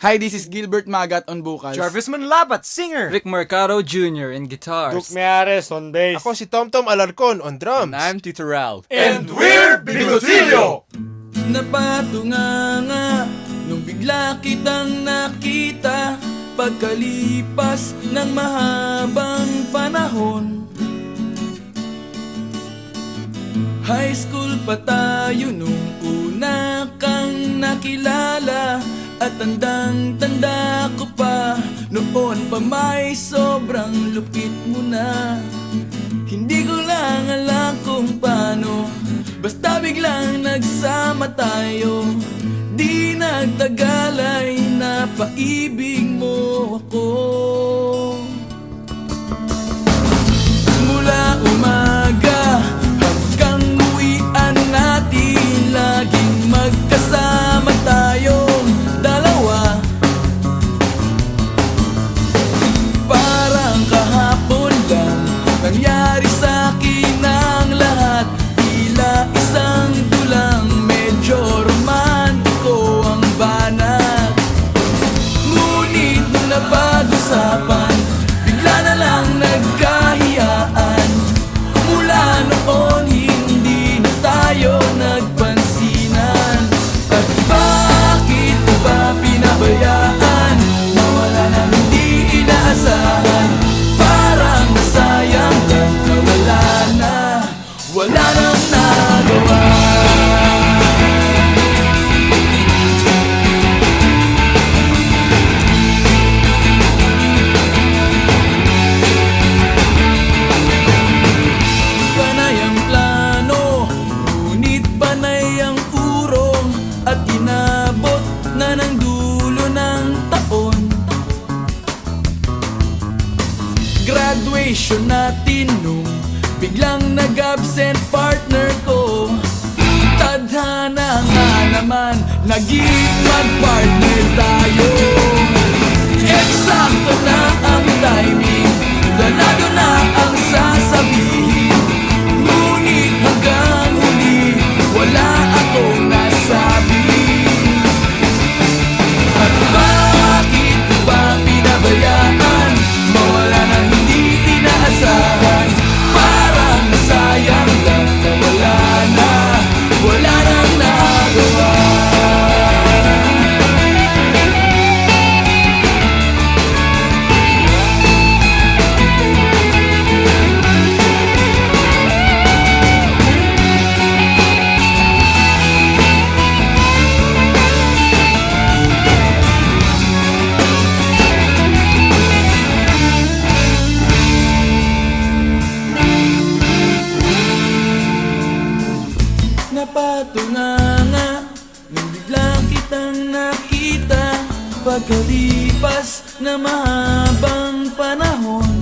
Hi, this is Gilbert Magat on vocals. Jarvis Manlabat, singer. Rick Mercado Jr. in guitars. Duke Meares on bass. Ako si Tomtom Alarcon on drums. And I'm Tito Ralph. And we're Bigotillo! Napatunganga nung bigla kitang nakita pagkalipas ng mahabang panahon. High school pa tayo nung una kang nakilala. At tandang-tanda ko pa, noon pa may sobrang lupit mo na. Hindi ko lang alam kung paano, basta biglang nagsama tayo. Di nagtagal ay napaibig mo ako. Mula umaga hanggang uwian natin, laging magkasama tayo. Nangyari sa'kin ang lahat, tila isang dulang, medyo romantiko ang banat. Ngunit nung napag-usapan, bigla na lang nagkahiyaan. Mula noon hindi na tayo nagpansinan. At bakit ko ba pinabayaan, nawala na hindi inaasahan? Parang nasayang lang na wala nang nagawa. Panay ang plano, ngunit panay ang urong, at inabot na ng dulo ng taon. Graduation natin nung biglang nag-absent partner ko. Tadhana nga naman, naging mag-partner tayo. Eksakto na ang timing, planado na ang sasabihin. Ngunit hanggang huli, wala akong nasabi. At bakit ko ba pinabayaan, mawala nang hindi inaasahan? Parang nasayang lang na wala nang nagawa. Napatunganga nung biglang kitang nakita pagkalipas na mahabang panahon.